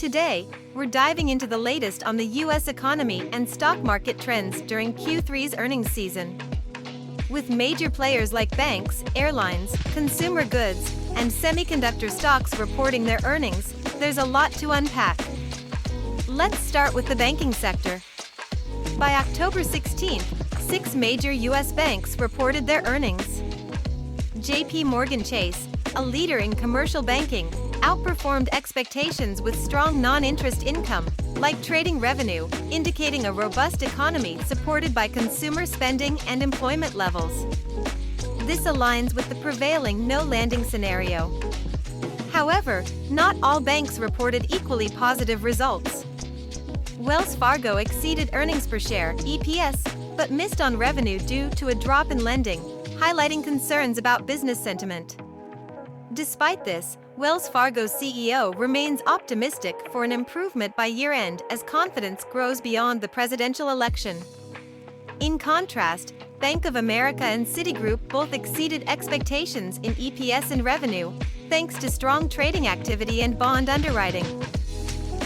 Today, we're diving into the latest on the US economy and stock market trends during Q3's earnings season. With major players like banks, airlines, consumer goods, and semiconductor stocks reporting their earnings, there's a lot to unpack. Let's start with the banking sector. By October 16th, 6 major US banks reported their earnings. JP Morgan Chase, a leader in commercial banking, outperformed expectations with strong non-interest income, like trading revenue, indicating a robust economy supported by consumer spending and employment levels. This aligns with the prevailing no-landing scenario. However, not all banks reported equally positive results. Wells Fargo exceeded earnings per share (EPS), but missed on revenue due to a drop in lending, highlighting concerns about business sentiment. Despite this, Wells Fargo's CEO remains optimistic for an improvement by year-end as confidence grows beyond the presidential election. In contrast, Bank of America and Citigroup both exceeded expectations in EPS and revenue, thanks to strong trading activity and bond underwriting.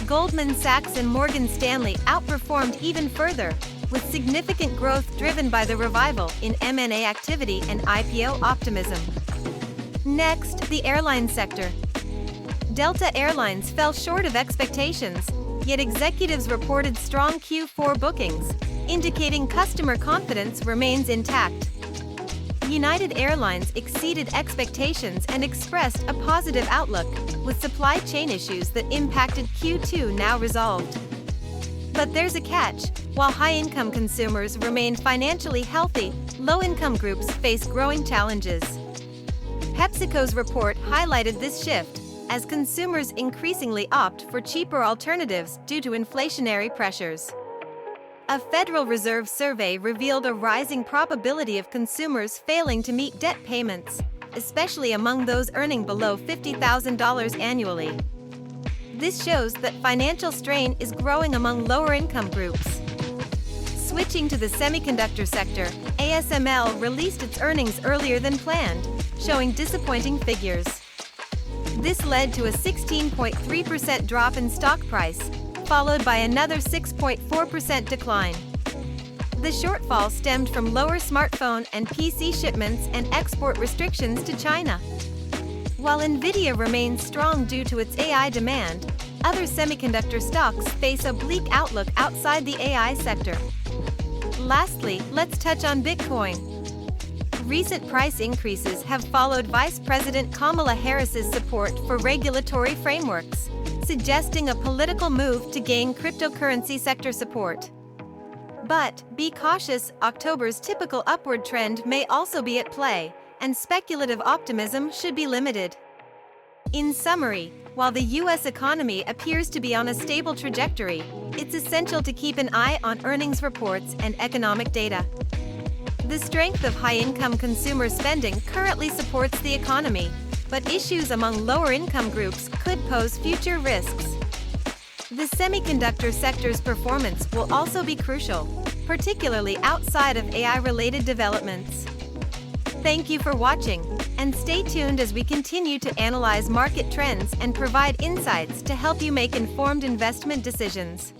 Goldman Sachs and Morgan Stanley outperformed even further, with significant growth driven by the revival in M&A activity and IPO optimism. Next, the airline sector. Delta Airlines fell short of expectations, yet executives reported strong Q4 bookings, indicating customer confidence remains intact. United Airlines exceeded expectations and expressed a positive outlook, with supply chain issues that impacted Q2 now resolved. But there's a catch. While high-income consumers remained financially healthy, low-income groups face growing challenges. PepsiCo's report highlighted this shift, as consumers increasingly opt for cheaper alternatives due to inflationary pressures. A Federal Reserve survey revealed a rising probability of consumers failing to meet debt payments, especially among those earning below $50,000 annually. This shows that financial strain is growing among lower-income groups. Switching to the semiconductor sector, ASML released its earnings earlier than planned, showing disappointing figures. This led to a 16.3% drop in stock price, followed by another 6.4% decline. The shortfall stemmed from lower smartphone and PC shipments and export restrictions to China. While Nvidia remains strong due to its AI demand, other semiconductor stocks face a bleak outlook outside the AI sector. Lastly, let's touch on Bitcoin. Recent price increases have followed Vice President Kamala Harris's support for regulatory frameworks, suggesting a political move to gain cryptocurrency sector support. But be cautious, October's typical upward trend may also be at play, and speculative optimism should be limited. In summary, while the US economy appears to be on a stable trajectory, it's essential to keep an eye on earnings reports and economic data. The strength of high-income consumer spending currently supports the economy, but issues among lower-income groups could pose future risks. The semiconductor sector's performance will also be crucial, particularly outside of AI-related developments. Thank you for watching, and stay tuned as we continue to analyze market trends and provide insights to help you make informed investment decisions.